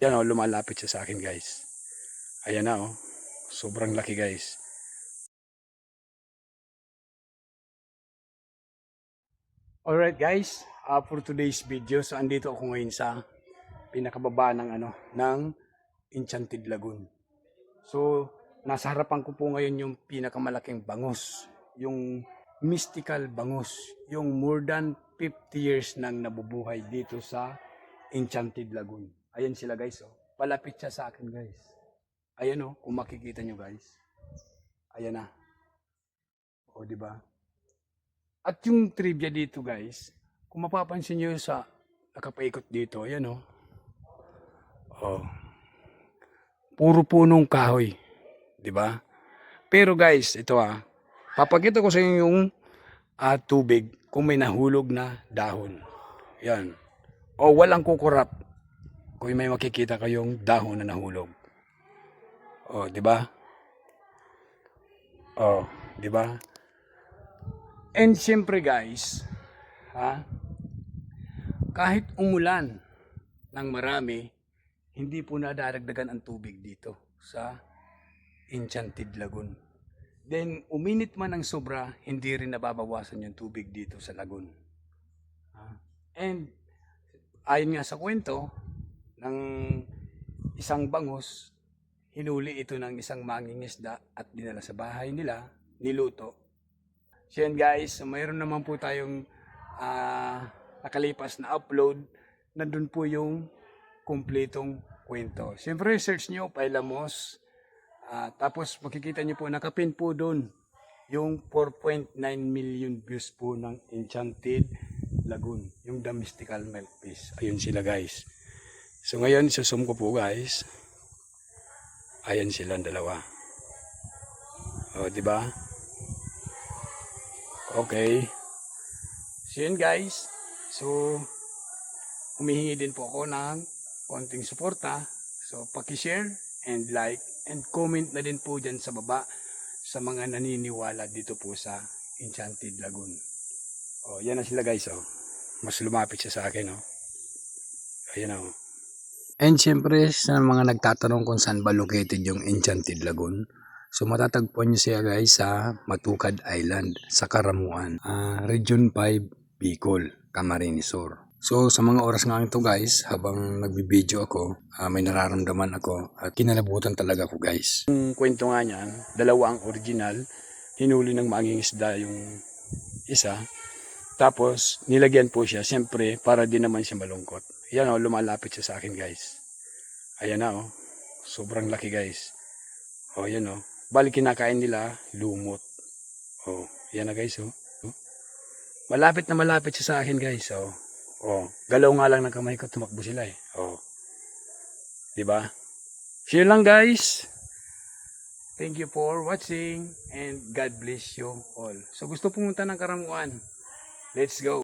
Yan o, lumalapit siya sa akin guys. Ayan na o. Sobrang laki guys. Alright guys, for today's video, so andito ako ngayon sa pinakababa ng ng Enchanted Lagoon. So, nasa harapan ko po ngayon yung pinakamalaking bangus, yung mystical bangus, yung more than 50 years nang nabubuhay dito sa Enchanted Lagoon. Ayan sila guys, oh. Palapit siya sa akin guys. Ayan oh, kung makikita nyo guys. Ayan na. O, di ba? At yung trivia dito guys, kung mapapansin nyo sa nakapaikot dito, ayan oh. Oh. Puro punong kahoy, 'di ba? Pero guys, ito papakita ko sa inyo yung tubig kung may nahulog na dahon. 'Yan. O walang kukurap kung may makikita kayong dahon na nahulog. O, 'di ba? O, 'di ba? And siyempre guys, kahit umulan ng marami, hindi po nadaragdagan ang tubig dito sa Enchanted Lagoon. Then, uminit man ng sobra, hindi rin nababawasan yung tubig dito sa lagoon. And, ayon nga sa kwento ng isang bangus, hinuli ito ng isang mangingisda at dinala sa bahay nila, niluto. So yan guys, mayroon naman po tayong nakalipas na upload, nandun po yung kumpletong kwento. Siyempre, search nyo, Pailamos. Tapos makikita nyo po, nakapin po doon yung 4.9 million views po ng Enchanted Lagoon, yung The Mystical Milkfish. Ayun sila guys. So ngayon, susum ko po guys. Ayan sila ang dalawa. O, di ba? Okay. So yun guys. So, humihingi din po ako ng konting suporta. So, paki-share and like and comment na din po dyan sa baba sa mga naniniwala dito po sa Enchanted Lagoon. O, yan na sila guys. Mas lumapit siya sa akin. Ayan o. And syempre, sa mga nagtatanong kung saan ba located yung Enchanted Lagoon, so matatagpuan nyo siya guys sa Matukad Island, sa Karamuan, Region 5, Bicol, Camarines Sur. So sa mga oras nga ito guys, habang nagbibideo ako, may nararamdaman ako at kinalabutan talaga ako guys. Yung kwento nga niyan, dalawa ang original, hinuli ng mangingisda yung isa, tapos nilagyan po siya, siyempre para din naman siya malungkot. Yan o, lumalapit siya sa akin guys. Ayan na o, sobrang laki guys. O yan o, bali kinakain nila lumot. O, yan na guys o. Malapit na malapit siya sa akin guys o. Oh, galaw nga lang ng kamay ko, tumakbo sila eh. Oh. 'Di ba? So yun lang guys. Thank you for watching and God bless you all. So gusto pumunta ng Karamuan. Let's go.